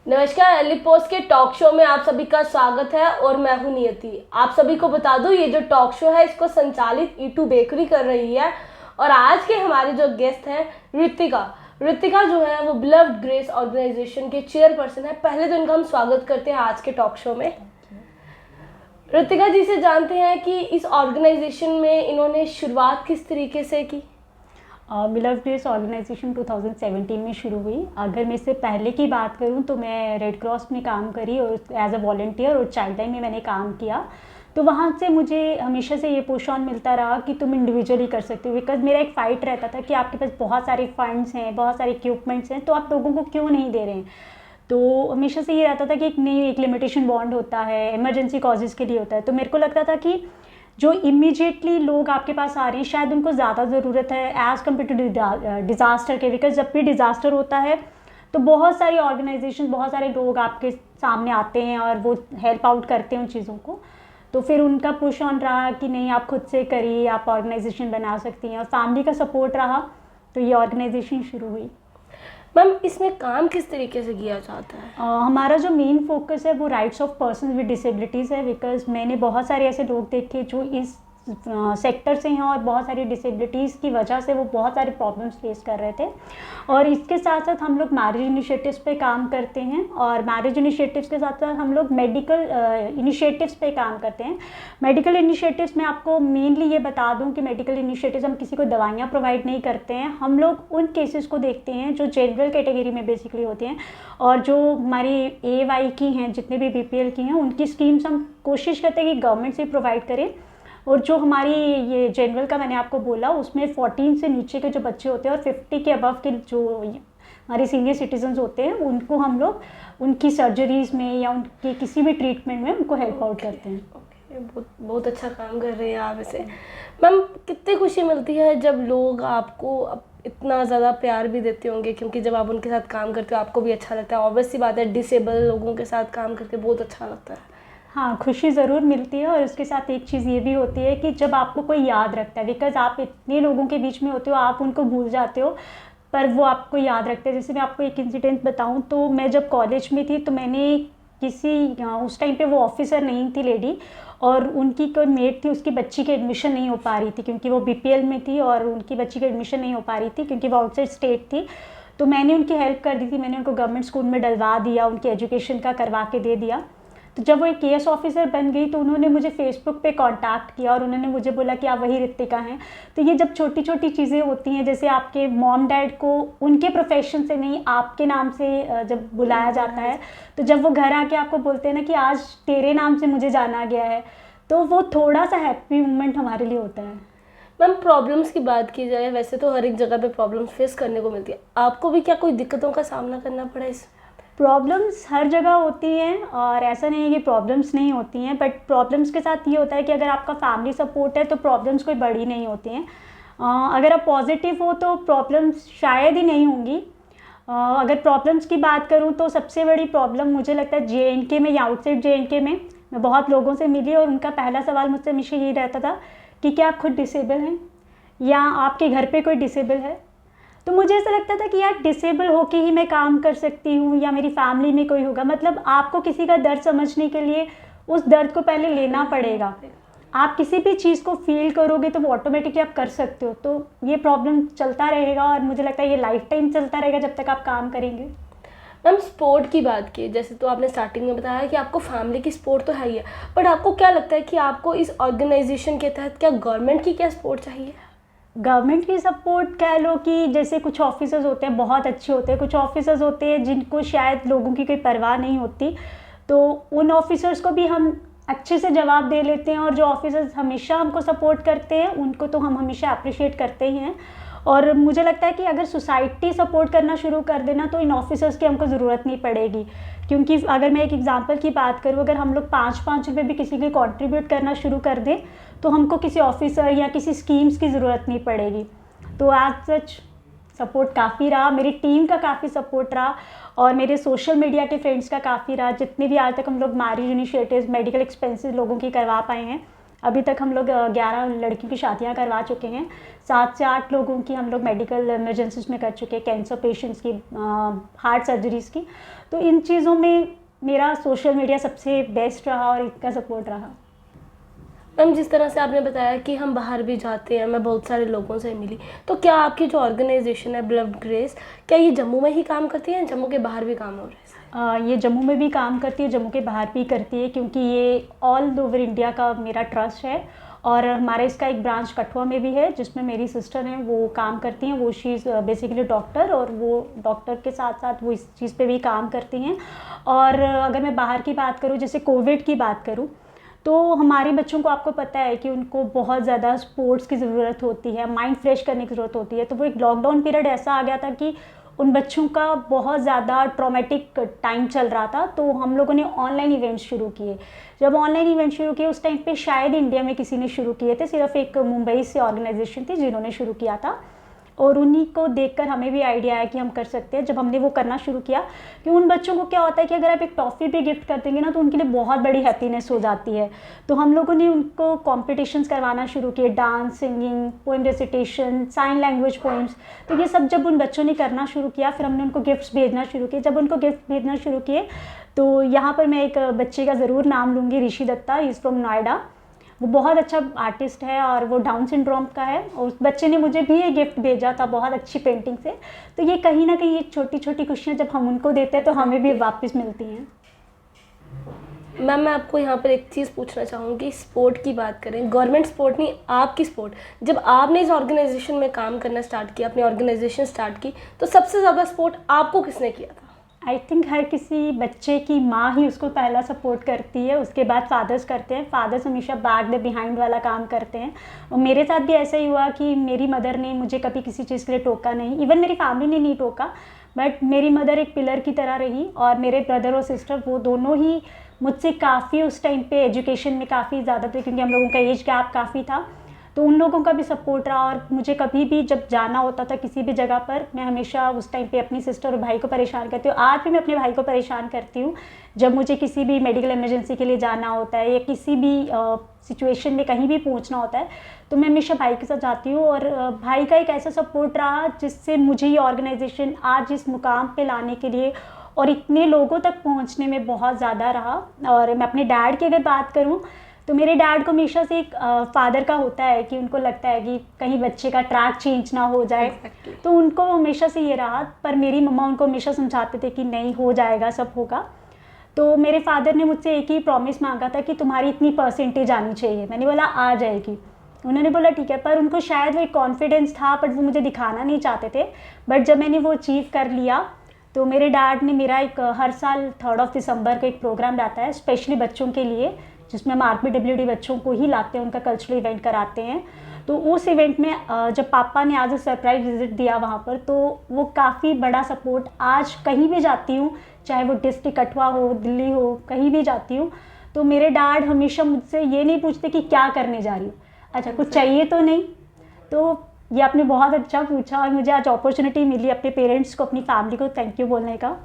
नमस्कार, early post के talk show में आप सभी का स्वागत है और मैं हूं नियति। आप सभी को बता दूं, ये जो टॉक शो है इसको संचालित E2 बेकरी कर रही है और आज के हमारे जो गेस्ट हैं ऋतिका जो है वो बिलव्ड ग्रेस ऑर्गेनाइजेशन के चेयरपर्सन है। पहले तो इनका हम स्वागत करते हैं आज के टॉक शो में। ऋतिका जी से जानते हैं कि इस ऑर्गेनाइजेशन में इन्होंने शुरुआत किस तरीके से की। बिलव्ड ग्रेस ऑर्गेनाइजेशन 2017 में शुरू हुई। अगर मैं इससे पहले की बात करूं तो मैं रेड क्रॉस में काम करी और एज अ वॉलंटियर और चाइल्ड लाइन में मैंने काम किया। तो वहाँ से मुझे हमेशा से ये पुश ऑन मिलता रहा कि तुम इंडिविजुअली कर सकते हो, बिकॉज मेरा एक फ़ाइट रहता था कि आपके पास बहुत सारे फंड्स हैं, बहुत सारे इक्विपमेंट्स हैं, तो आप लोगों को क्यों नहीं दे रहे हैं। तो हमेशा से ये रहता था कि एक लिमिटेशन बॉन्ड होता है, इमरजेंसी कॉजेज़ के लिए होता है। तो मेरे को लगता था कि जो इमीडिएटली लोग आपके पास आ रहे हैं शायद उनको ज़्यादा ज़रूरत है एज़ कम्पेयर टू डिज़ास्टर के, बिकॉज जब भी डिज़ास्टर होता है तो बहुत सारी ऑर्गेनाइजेशन, बहुत सारे लोग आपके सामने आते हैं और वो हेल्प आउट करते हैं उन चीज़ों को। तो फिर उनका पुश ऑन रहा कि नहीं, आप खुद से करिए, आप ऑर्गेनाइजेशन बना सकती हैं, और फैमिली का सपोर्ट रहा तो ये ऑर्गेनाइजेशन शुरू हुई। मैम, इसमें काम किस तरीके से किया जाता है? हमारा जो मेन फोकस है वो rights of person with disabilities है, बिकॉज मैंने बहुत सारे ऐसे लोग देखे जो इस सेक्टर से हैं और बहुत सारी डिसेबिलिटीज़ की वजह से वो बहुत सारे प्रॉब्लम्स फेस कर रहे थे। और इसके साथ साथ हम लोग मैरिज इनिशिएटिव्स पे काम करते हैं, और मैरिज इनिशिएटिव्स के साथ साथ हम लोग मेडिकल इनिशिएटिव्स पे काम करते हैं। मेडिकल इनिशिएटिव्स में आपको मेनली ये बता दूं कि मेडिकल इनिशिएटिव्स हम किसी को दवाइयाँ प्रोवाइड नहीं करते हैं। हम लोग उन केसेस को देखते हैं जो जनरल कैटेगरी में बेसिकली होते हैं, और जो हमारी AY की हैं, जितने भी BPL की हैं, उनकी स्कीम्स हम कोशिश करते हैं कि गवर्नमेंट से प्रोवाइड करें। और जो हमारी ये जनरल का मैंने आपको बोला, उसमें 14 से नीचे के जो बच्चे होते हैं और 50 के अबव के जो हमारे सीनियर सिटीजन्स होते हैं, उनको हम लोग उनकी सर्जरीज़ में या उनके किसी भी ट्रीटमेंट में उनको हेल्प आउट करते हैं। बहुत अच्छा काम कर रहे हैं आप इसे। मैम, कितनी खुशी मिलती है जब लोग आपको इतना ज़्यादा प्यार भी देते होंगे, क्योंकि जब आप उनके साथ काम करते हो आपको भी अच्छा लगता है। ऑब्वियस सी बात है, डिसेबल लोगों के साथ काम करके बहुत अच्छा लगता है। हाँ, खुशी ज़रूर मिलती है। और उसके साथ एक चीज़ ये भी होती है कि जब आपको कोई याद रखता है, बिकॉज आप इतने लोगों के बीच में होते हो, आप उनको भूल जाते हो पर वो आपको याद रखते हैं। जैसे मैं आपको एक इंसिडेंट बताऊं, तो मैं जब कॉलेज में थी तो मैंने उस टाइम पे वो ऑफिसर नहीं थी लेडी, और उनकी कोई मेट थी, उसकी बच्ची की एडमिशन नहीं हो पा रही थी क्योंकि वो BPL में थी, और उनकी बच्ची की एडमिशन नहीं हो पा रही थी क्योंकि वो आउटसाइड स्टेट थी। तो मैंने उनकी हेल्प कर दी थी, मैंने उनको गवर्नमेंट स्कूल में डलवा दिया, उनकी एजुकेशन का करवा के दे दिया। तो जब वो एक KS ऑफिसर बन गई तो उन्होंने मुझे फेसबुक पे कांटेक्ट किया और उन्होंने मुझे बोला कि आप वही ऋतिका हैं। तो ये जब छोटी छोटी चीज़ें होती हैं, जैसे आपके मॉम डैड को उनके प्रोफेशन से नहीं, आपके नाम से जब बुलाया जाता है, तो जब वो घर आके आपको बोलते हैं ना कि आज तेरे नाम से मुझे जाना गया है, तो वो थोड़ा सा हैप्पी मोमेंट हमारे लिए होता है। मैम, प्रॉब्लम्स की बात की जाए, वैसे तो हर एक जगह पे प्रॉब्लम्स फेस करने को मिलती है, आपको भी क्या कोई दिक्कतों का सामना करना पड़ा? इस प्रॉब्लम्स हर जगह होती हैं, और ऐसा नहीं है कि प्रॉब्लम्स नहीं होती हैं, बट प्रॉब्लम्स के साथ ये होता है कि अगर आपका फैमिली सपोर्ट है तो प्रॉब्लम्स कोई बड़ी नहीं होती हैं। अगर आप पॉजिटिव हो तो प्रॉब्लम्स शायद ही नहीं होंगी। अगर प्रॉब्लम्स की बात करूं तो सबसे बड़ी प्रॉब्लम मुझे लगता है JNK में या आउटसाइड JNK में। मैं बहुत लोगों से मिली और उनका पहला सवाल मुझसे हमेशा यही रहता था कि क्या आप खुद डिसेबल हैं या आपके घर पे कोई डिसेबल है। तो मुझे ऐसा लगता था कि यार, डिसेबल होके ही मैं काम कर सकती हूँ या मेरी फैमिली में कोई होगा। मतलब आपको किसी का दर्द समझने के लिए उस दर्द को पहले लेना पड़ेगा। आप किसी भी चीज़ को फील करोगे तो वो ऑटोमेटिकली आप कर सकते हो। तो ये प्रॉब्लम चलता रहेगा और मुझे लगता है ये लाइफ टाइम चलता रहेगा जब तक आप काम करेंगे। मैम, स्पोर्ट की बात की, जैसे तो आपने स्टार्टिंग में बताया कि आपको फैमिली की सपोर्ट तो है ही है, बट आपको क्या लगता है कि आपको इस ऑर्गेनाइजेशन के तहत क्या गवर्नमेंट की क्या सपोर्ट चाहिए? गवर्नमेंट की सपोर्ट कह लो कि जैसे कुछ ऑफिसर्स होते हैं बहुत अच्छे होते हैं, कुछ ऑफिसर्स होते हैं जिनको शायद लोगों की कोई परवाह नहीं होती, तो उन ऑफिसर्स को भी हम अच्छे से जवाब दे लेते हैं। और जो ऑफिसर्स हमेशा हमको सपोर्ट करते हैं उनको तो हम हमेशा अप्रिशिएट करते ही हैं। और मुझे लगता है कि अगर सोसाइटी सपोर्ट करना शुरू कर देना तो इन ऑफिसर्स की हमको ज़रूरत नहीं पड़ेगी। क्योंकि अगर मैं एक एग्जांपल की बात करूँ, अगर हम लोग 5-5 रुपये भी किसी के कंट्रीब्यूट करना शुरू कर दें तो हमको किसी ऑफिसर या किसी स्कीम्स की ज़रूरत नहीं पड़ेगी। तो एज सच सपोर्ट काफ़ी रहा, मेरी टीम का काफ़ी सपोर्ट रहा, और मेरे सोशल मीडिया के फ्रेंड्स का काफ़ी रहा। जितने भी आज तक हम लोग मैरिज इनिशिएटिव्स, मेडिकल एक्सपेंसेस लोगों की करवा पाए हैं, अभी तक हम लोग 11 लड़कियों की शादियां करवा चुके हैं, 7 से 8 लोगों की हम लोग मेडिकल इमरजेंसीज में कर चुके हैं, कैंसर पेशेंट्स की, हार्ट सर्जरीज़ की। तो इन चीज़ों में मेरा सोशल मीडिया सबसे बेस्ट रहा और इसका सपोर्ट रहा। मैम, जिस तरह से आपने बताया कि हम बाहर भी जाते हैं, मैं बहुत सारे लोगों से मिली, तो क्या आपकी जो ऑर्गेनाइजेशन है ब्लड ग्रेस, क्या ये जम्मू में ही काम करती है या जम्मू के बाहर भी काम हो रहा है? ये जम्मू में भी काम करती है, जम्मू के बाहर भी करती है, क्योंकि ये ऑल ओवर इंडिया का मेरा ट्रस्ट है। और हमारा इसका एक ब्रांच कठुआ में भी है, जिसमें मेरी सिस्टर हैं वो काम करती हैं। वो शी इज़ बेसिकली डॉक्टर, और वो डॉक्टर के साथ साथ वो इस चीज़ पे भी काम करती हैं। और अगर मैं बाहर की बात करूँ, जैसे कोविड की बात करूँ, तो हमारे बच्चों को आपको पता है कि उनको बहुत ज़्यादा स्पोर्ट्स की ज़रूरत होती है, माइंड फ्रेश करने की ज़रूरत होती है। तो वो एक लॉकडाउन पीरियड ऐसा आ गया था कि उन बच्चों का बहुत ज़्यादा ट्रॉमेटिक टाइम चल रहा था, तो हम लोगों ने ऑनलाइन इवेंट्स शुरू किए। जब ऑनलाइन इवेंट शुरू किए उस टाइम पे शायद इंडिया में किसी ने शुरू किए थे, सिर्फ एक मुंबई से ऑर्गेनाइजेशन थी जिन्होंने शुरू किया था, और उन्हीं को देखकर हमें भी आइडिया आया कि हम कर सकते हैं। जब हमने वो करना शुरू किया, कि उन बच्चों को क्या होता है कि अगर आप एक टॉफ़ी भी गिफ्ट कर देंगे ना, तो उनके लिए बहुत बड़ी हैप्पीनेस हो जाती है। तो हम लोगों ने उनको कॉम्पिटिशन्स करवाना शुरू किए, dance, singing, poem recitation, sign language poems. तो ये सब जब उन बच्चों ने करना शुरू किया, फिर हमने उनको गिफ्ट्स भेजना शुरू किए। जब उनको गिफ्ट भेजना शुरू किए, तो यहाँ पर मैं एक बच्चे का ज़रूर नाम लूँगी, ऋषि दत्ता, इज़ फ्रॉम नोएडा। वो बहुत अच्छा आर्टिस्ट है और वो डाउन सिंड्रोम का है, और उस बच्चे ने मुझे भी ये गिफ्ट भेजा था बहुत अच्छी पेंटिंग से। तो ये कहीं ना कहीं एक छोटी छोटी खुशियाँ जब हम उनको देते हैं तो हमें भी वापस मिलती हैं। मैम, मैं आपको यहाँ पर एक चीज़ पूछना चाहूँगी। स्पोर्ट की बात करें, गवर्नमेंट स्पोर्ट नहीं, आपकी स्पोर्ट, जब आपने इस ऑर्गेनाइजेशन में काम करना स्टार्ट किया, अपनी ऑर्गेनाइजेशन स्टार्ट की, तो सबसे ज़्यादा सपोर्ट आपको किसने किया था? आई थिंक हर किसी बच्चे की माँ ही उसको पहला सपोर्ट करती है, उसके बाद फादर्स करते हैं। फादर्स हमेशा बैक द बिहाइंड वाला काम करते हैं, और मेरे साथ भी ऐसा ही हुआ कि मेरी मदर ने मुझे कभी किसी चीज़ के लिए टोका नहीं, इवन मेरी फैमिली ने नहीं टोका, बट मेरी मदर एक पिलर की तरह रही। और मेरे ब्रदर और सिस्टर वो दोनों ही मुझसे काफ़ी उस टाइम पे एजुकेशन में काफ़ी ज़्यादा थे, क्योंकि हम लोगों का एज गैप काफ़ी था, तो उन लोगों का भी सपोर्ट रहा। और मुझे कभी भी जब जाना होता था किसी भी जगह पर, मैं हमेशा उस टाइम पे अपनी सिस्टर और भाई को परेशान करती हूँ। आज भी मैं अपने भाई को परेशान करती हूँ जब मुझे किसी भी मेडिकल इमरजेंसी के लिए जाना होता है या किसी भी सिचुएशन में कहीं भी पहुँचना होता है, तो मैं हमेशा भाई के साथ जाती हूँ। और भाई का एक ऐसा सपोर्ट रहा जिससे मुझे ये ऑर्गेनाइजेशन आज इस मुकाम पर लाने के लिए और इतने लोगों तक पहुँचने में बहुत ज़्यादा रहा। और मैं अपने डैड की अगर बात करूँ, तो मेरे डैड को हमेशा से एक फादर का होता है कि उनको लगता है कि कहीं बच्चे का ट्रैक चेंज ना हो जाए। तो उनको हमेशा से ये रहा, पर मेरी मम्मा उनको हमेशा समझाते थे कि नहीं, हो जाएगा, सब होगा। तो मेरे फादर ने मुझसे एक ही प्रॉमिस मांगा था कि तुम्हारी इतनी परसेंटेज आनी चाहिए। मैंने बोला आ जाएगी, उन्होंने बोला ठीक है, पर उनको शायद वो एक कॉन्फिडेंस था, बट वो मुझे दिखाना नहीं चाहते थे। बट जब मैंने वो अचीव कर लिया, तो मेरे डैड ने मेरा एक हर साल 3 दिसंबर को एक प्रोग्राम रहता है स्पेशली बच्चों के लिए, जिसमें हम RPWD बच्चों को ही लाते हैं, उनका कल्चरल इवेंट कराते हैं। तो उस इवेंट में जब पापा ने आज सरप्राइज विजिट दिया वहाँ पर, तो वो काफ़ी बड़ा सपोर्ट, आज कहीं भी जाती हूँ, चाहे वो डिस्ट्रिक्ट कठुआ हो, दिल्ली हो, कहीं भी जाती हूँ, तो मेरे डैड हमेशा मुझसे ये नहीं पूछते कि क्या करने जा रही हो, अच्छा कुछ चाहिए तो नहीं। तो ये आपने बहुत अच्छा पूछा, और मुझे आज अपॉर्चुनिटी मिली अपने पेरेंट्स को, अपनी फैमिली को थैंक यू बोलने का।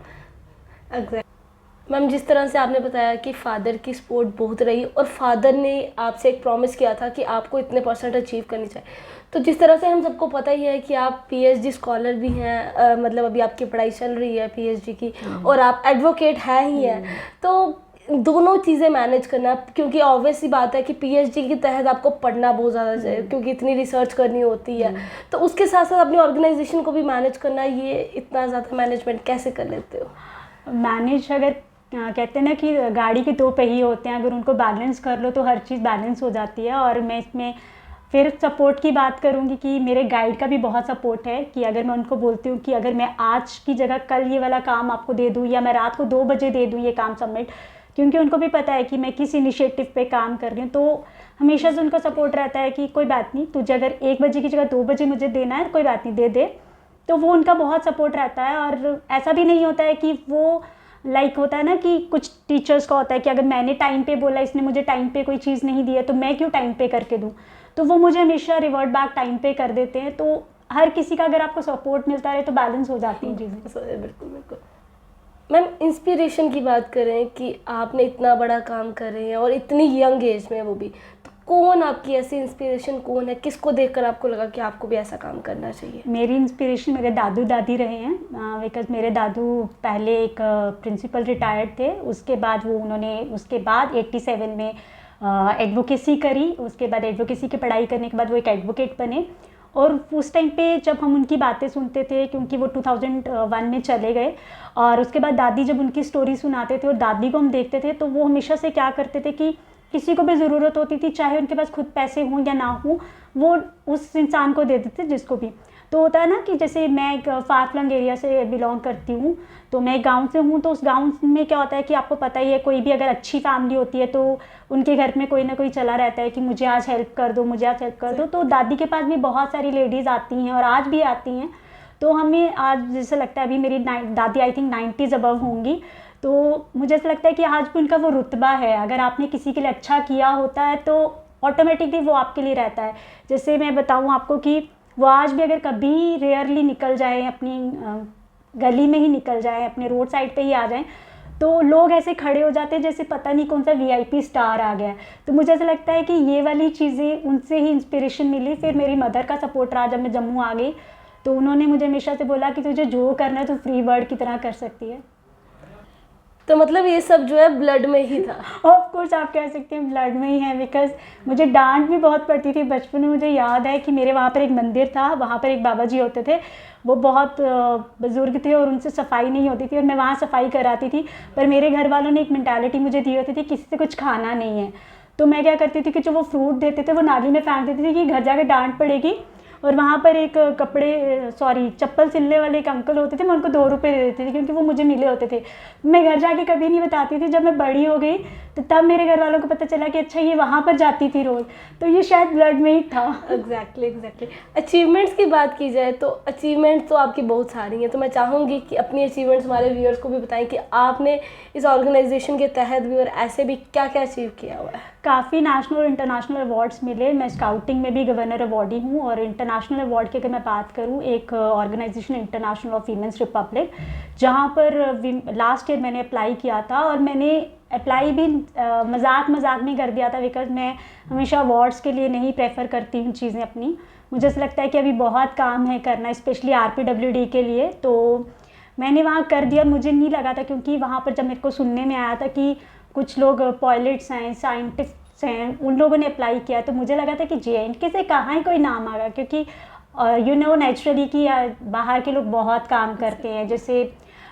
मैम, जिस तरह से आपने बताया कि फ़ादर की सपोर्ट बहुत रही और फादर ने आपसे एक प्रॉमिस किया था कि आपको इतने % अचीव करनी चाहिए, तो जिस तरह से हम सबको पता ही है कि आप PhD स्कॉलर भी हैं, मतलब अभी आपकी पढ़ाई चल रही है PhD की, और आप एडवोकेट है ही हैं, तो दोनों चीज़ें मैनेज करना, क्योंकि ऑब्वियस सी बात है कि PhD के तहत आपको पढ़ना बहुत ज़्यादा चाहिए, क्योंकि इतनी रिसर्च करनी होती है, तो उसके साथ साथ अपनी ऑर्गेनाइजेशन को भी मैनेज करना, ये इतना ज़्यादा मैनेजमेंट कैसे कर लेते हो? मैनेज, अगर कहते हैं ना कि गाड़ी के 2 पहिए होते हैं, अगर उनको बैलेंस कर लो तो हर चीज़ बैलेंस हो जाती है। और मैं इसमें फिर सपोर्ट की बात करूँगी कि मेरे गाइड का भी बहुत सपोर्ट है, कि अगर मैं उनको बोलती हूँ कि अगर मैं आज की जगह कल ये वाला काम आपको दे दूँ, या मैं रात को 2 बजे दे दूँ ये काम सबमिट, क्योंकि उनको भी पता है कि मैं किस इनिशिएटिव पे काम कर रही हूँ, तो हमेशा से उनका सपोर्ट रहता है कि कोई बात नहीं, तुझे अगर 1 बजे की जगह 2 बजे मुझे देना है, कोई बात नहीं, दे दे। तो वो उनका बहुत सपोर्ट रहता है। और ऐसा भी नहीं होता है कि वो होता है ना कि कुछ टीचर्स का होता है कि अगर मैंने टाइम पे बोला, इसने मुझे टाइम पे कोई चीज़ नहीं दी है, तो मैं क्यों टाइम पे करके दूँ, तो वो मुझे हमेशा रिवर्ट बैक टाइम पे कर देते हैं। तो हर किसी का अगर आपको सपोर्ट मिलता रहे तो बैलेंस हो जाती हैं चीज़ें। बिल्कुल बिल्कुल। मैम, इंस्पिरेशन की बात करें कि आपने इतना बड़ा काम कर रहे हैं और इतनी यंग एज में, वो भी, तो कौन आपकी ऐसी इंस्पिरेशन कौन है, किसको देखकर आपको लगा कि आपको भी ऐसा काम करना चाहिए? मेरी इंस्पिरेशन मेरे दादू दादी रहे हैं, बिकॉज मेरे दादू पहले एक प्रिंसिपल रिटायर्ड थे, उसके बाद उन्होंने उसके बाद 87 में एडवोकेसी करी, उसके बाद एडवोकेसी की पढ़ाई करने के बाद वो एक एडवोकेट बने। और उस टाइम पे जब हम उनकी बातें सुनते थे, क्योंकि वो 2001 में चले गए, और उसके बाद दादी जब उनकी स्टोरी सुनाते थे और दादी को हम देखते थे, तो वो हमेशा से क्या करते थे कि किसी को भी ज़रूरत होती थी, चाहे उनके पास खुद पैसे हों या ना हों, वो उस इंसान को दे देते जिसको भी। तो होता है ना कि जैसे मैं एक फार फ्लंग एरिया से बिलोंग करती हूँ, तो मैं गांव से हूँ, तो उस गांव में क्या होता है कि आपको पता ही है, कोई भी अगर अच्छी फैमिली होती है तो उनके घर में कोई ना कोई चला रहता है कि मुझे आज हेल्प कर दो, मुझे आज हेल्प कर दो। तो दादी के पास भी बहुत सारी लेडीज़ आती हैं और आज भी आती हैं। तो हमें आज जैसे लगता है, अभी मेरी दादी आई थिंक 90s अबव होंगी, तो मुझे ऐसा लगता है कि आज भी उनका वो रुतबा है। अगर आपने किसी के लिए अच्छा किया होता है तो ऑटोमेटिकली वो आपके लिए रहता है। जैसे मैं बताऊँ आपको कि वो आज भी अगर कभी रेयरली निकल जाए, अपनी गली में ही निकल जाए, अपने रोड साइड पे ही आ जाएं, तो लोग ऐसे खड़े हो जाते हैं जैसे पता नहीं कौन सा VIP स्टार आ गया है। तो मुझे ऐसा लगता है कि ये वाली चीज़ें उनसे ही इंस्पिरेशन मिली। फिर मेरी मदर का सपोर्ट रहा, जब मैं जम्मू आ गई तो उन्होंने मुझे हमेशा से बोला कि तुझे जो करना है तो फ्री बर्ड की तरह कर सकती है। तो मतलब ये सब जो है ब्लड में ही था? ऑफ कोर्स आप कह सकते हैं ब्लड में ही है, बिकॉज मुझे डांट भी बहुत पड़ती थी बचपन में। मुझे याद है कि मेरे वहाँ पर एक मंदिर था, वहाँ पर एक बाबा जी होते थे, वो बहुत बुज़ुर्ग थे और उनसे सफाई नहीं होती थी, और मैं वहाँ सफाई कराती थी। पर मेरे घर वालों ने एक मेंटालिटी मुझे दी होती थी, किसी से कुछ खाना नहीं है। तो मैं क्या करती थी कि जो वो फ्रूट देते थे वो नाली में फेंक देती थी कि घर जाके डांट पड़ेगी। और वहाँ पर एक चप्पल सिलने वाले एक अंकल होते थे, मैं उनको 2 रुपये दे देती थी क्योंकि वो मुझे मिले होते थे। मैं घर जाके कभी नहीं बताती थी। जब मैं बड़ी हो गई तो तब मेरे घर वालों को पता चला कि अच्छा ये वहाँ पर जाती थी रोज़। तो ये शायद ब्लड में ही था। एग्जैक्टली। अचीवमेंट्स की बात की जाए तो अचीवमेंट्स तो आपकी बहुत सारी हैं, तो मैं चाहूँगी कि अपनी अचीवमेंट्स हमारे व्यूअर्स को भी बताएं कि आपने इस ऑर्गेनाइजेशन के तहत भी और ऐसे भी क्या क्या अचीव किया हुआ है। काफ़ी नेशनल और इंटरनेशनल अवार्ड्स मिले। मैं स्काउटिंग में भी गवर्नर अवार्डी हूँ, और इंटरनेशनल अवार्ड की अगर मैं बात करूँ, एक organisation international of women's republic, जहाँ पर लास्ट ईयर मैंने अप्लाई किया था। और मैंने अप्लाई भी मजाक में कर दिया था, बिकॉज मैं हमेशा अवार्ड्स के लिए नहीं प्रेफर करती हूँ चीज़ें अपनी। मुझे ऐसा लगता है कि अभी बहुत काम है करना, स्पेशली RPWD के लिए। तो मैंने वहाँ कर दिया। मुझे नहीं लगा था, क्योंकि वहाँ पर जब मेरे को सुनने में आया था कि कुछ लोग पायलट्स हैं, साइंटिस्ट्स हैं, उन लोगों ने अप्लाई किया, तो मुझे लगा था कि JNK से कहाँ ही कोई नाम आएगा, क्योंकि नेचुरली कि बाहर के लोग बहुत काम करते हैं। जैसे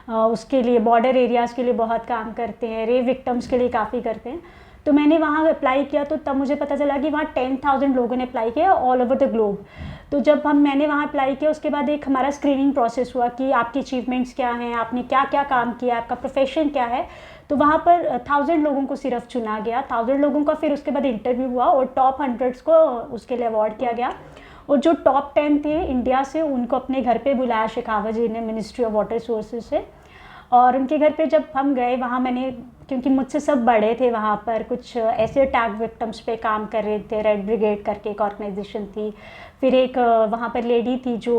उसके लिए बॉर्डर एरियाज़ के लिए बहुत काम करते हैं, रेप विक्टिम्स के लिए काफ़ी करते हैं। तो मैंने वहाँ अप्लाई किया, तो तब मुझे पता चला कि वहाँ 10,000 लोगों ने अप्लाई किया ऑल ओवर द ग्लोब। तो जब मैंने वहाँ अप्लाई किया, उसके बाद एक हमारा स्क्रीनिंग प्रोसेस हुआ कि आपकी अचीवमेंट्स क्या हैं, आपने क्या क्या काम किया, आपका प्रोफेशन क्या है। तो वहाँ पर 1000 लोगों को सिर्फ चुना गया, 1000 लोगों का फिर उसके बाद इंटरव्यू हुआ, और टॉप 100 को उसके लिए अवार्ड किया गया। और जो टॉप 10 थे इंडिया से, उनको अपने घर पे बुलाया शेखावत जी ने, मिनिस्ट्री ऑफ वाटर रिसोर्सेज से। और उनके घर पे जब हम गए, वहाँ मैंने, क्योंकि मुझसे सब बड़े थे वहाँ पर, कुछ ऐसे अटैक विक्टिम्स पे काम कर रहे थे, रेड ब्रिगेड करके एक ऑर्गेनाइजेशन थी। फिर एक वहाँ पर लेडी थी जो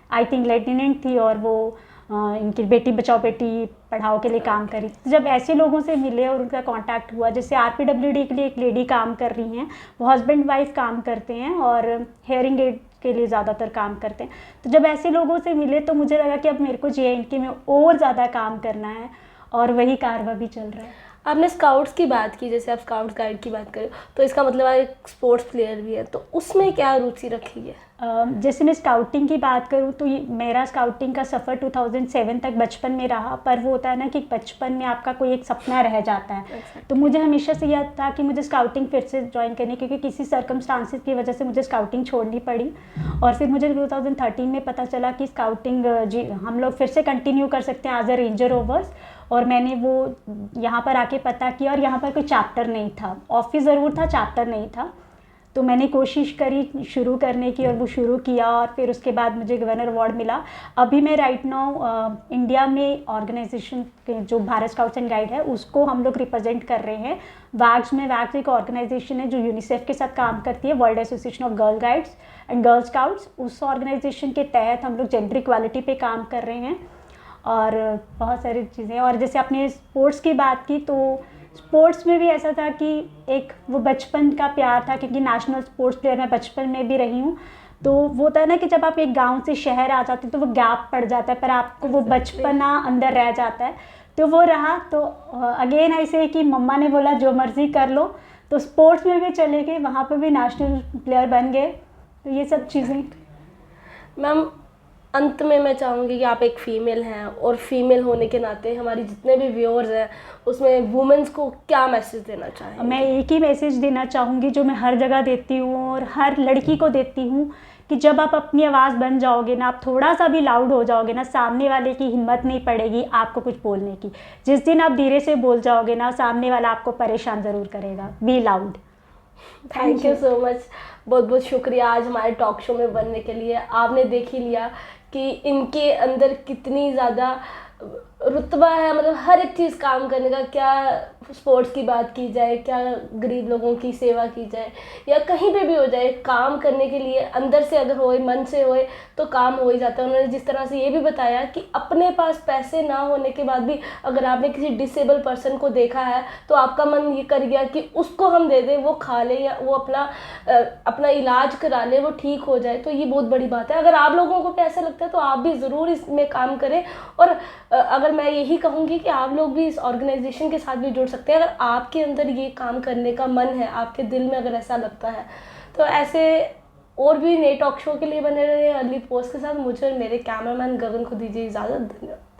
आई थिंक लेफ्टिनेंट थी, और वो इनकी बेटी बचाओ बेटी पढ़ाओ के लिए काम करी। तो जब ऐसे लोगों से मिले और उनका कांटेक्ट हुआ, जैसे RPWD के लिए एक लेडी काम कर रही हैं, वो हस्बैंड वाइफ काम करते हैं और हेयरिंग एड के लिए ज़्यादातर काम करते हैं। तो जब ऐसे लोगों से मिले तो मुझे लगा कि अब मेरे को JNK में और ज़्यादा काम करना है, और वही कारवा भी चल रहा है। आपने स्काउट्स की बात की, जैसे आप स्काउट्स गाइड की बात करें, तो इसका मतलब आप एक स्पोर्ट्स प्लेयर भी है, तो उसमें क्या रुचि रखी है? जैसे मैं स्काउटिंग की बात करूँ तो मेरा स्काउटिंग का सफ़र 2007 तक बचपन में रहा। पर वो होता है ना कि बचपन में आपका कोई एक सपना रह जाता है। तो मुझे हमेशा से यह था कि मुझे स्काउटिंग फिर से ज्वाइन करनी, क्योंकि किसी सर्कमस्टांसिस की वजह से मुझे स्काउटिंग छोड़नी पड़ी। और फिर मुझे 2013 में पता चला कि स्काउटिंग हम लोग फिर से कंटिन्यू कर सकते हैं एज अ रेंजर ओवर्स। और मैंने वो यहाँ पर आके पता किया, और यहाँ पर कोई चैप्टर नहीं था, ऑफिस ज़रूर था, चैप्टर नहीं था। तो मैंने कोशिश करी शुरू करने की, और वो शुरू किया, और फिर उसके बाद मुझे गवर्नर अवार्ड मिला। अभी मैं राइट नाउ इंडिया में ऑर्गेनाइजेशन जो भारत स्काउट्स एंड गाइड है, उसको हम लोग रिप्रेजेंट कर रहे हैं वैग्स में। वैग्स एक ऑर्गेनाइजेशन है जो यूनिसेफ के साथ काम करती है, world association of girl guides and girl scouts. उस ऑर्गेनाइजेशन के तहत हम लोग जेंडर इक्वालिटी पे काम कर रहे हैं, और बहुत सारी चीज़ें। और जैसे आपने स्पोर्ट्स की बात की, तो स्पोर्ट्स में भी ऐसा था कि एक वो बचपन का प्यार था, क्योंकि नेशनल स्पोर्ट्स प्लेयर मैं बचपन में भी रही हूँ। तो वो होता है ना कि जब आप एक गांव से शहर आ जाते हैं तो वो गैप पड़ जाता है, पर आपको वो बचपना अंदर रह जाता है। तो वो रहा। तो अगेन ऐसे है कि मम्मा ने बोला जो मर्ज़ी कर लो, तो स्पोर्ट्स में भी चले गए, वहाँ पर भी नेशनल प्लेयर बन गए। तो ये सब चीज़ें। मैम, अंत में मैं चाहूँगी कि आप एक फ़ीमेल हैं और फीमेल होने के नाते हमारी जितने भी व्यूअर्स हैं उसमें वुमेन्स को क्या मैसेज देना चाहेंगे? मैं एक ही मैसेज देना चाहूँगी जो मैं हर जगह देती हूँ और हर लड़की को देती हूँ, कि जब आप अपनी आवाज़ बन जाओगे ना, आप थोड़ा सा भी लाउड हो जाओगे ना, सामने वाले की हिम्मत नहीं पड़ेगी आपको कुछ बोलने की। जिस दिन आप धीरे से बोल जाओगे ना, सामने वाला आपको परेशान ज़रूर करेगा। Be loud. Thank you so much, बहुत बहुत शुक्रिया आज हमारे टॉक शो में बनने के लिए। आपने देख ही लिया कि इनके अंदर कितनी ज़्यादा रुतबा है, मतलब हर एक चीज़ काम करने का, क्या स्पोर्ट्स की बात की जाए, क्या गरीब लोगों की सेवा की जाए, या कहीं पे भी हो जाए, काम करने के लिए अंदर से अगर होए, मन से होए तो काम हो ही जाता है। उन्होंने जिस तरह से ये भी बताया कि अपने पास पैसे ना होने के बाद भी अगर आपने किसी डिसेबल पर्सन को देखा है तो आपका मन ये कर गया कि उसको हम दे दें, वो खा ले या वो अपना इलाज करा ले, वो ठीक हो जाए, तो ये बहुत बड़ी बात है। अगर आप लोगों को भी ऐसा लगता है तो आप भी ज़रूर इसमें काम करें। और अगर मैं यही कहूँगी कि आप लोग भी इस ऑर्गेनाइजेशन के साथ भी जुड़ सकते हैं, अगर आपके अंदर ये काम करने का मन है, आपके दिल में अगर ऐसा लगता है तो ऐसे और भी नए टॉक शो के लिए बने रहे अर्ली पोस्ट के साथ। मुझे और मेरे कैमरामैन गगन को दीजिए इजाज़त। धन्यवाद।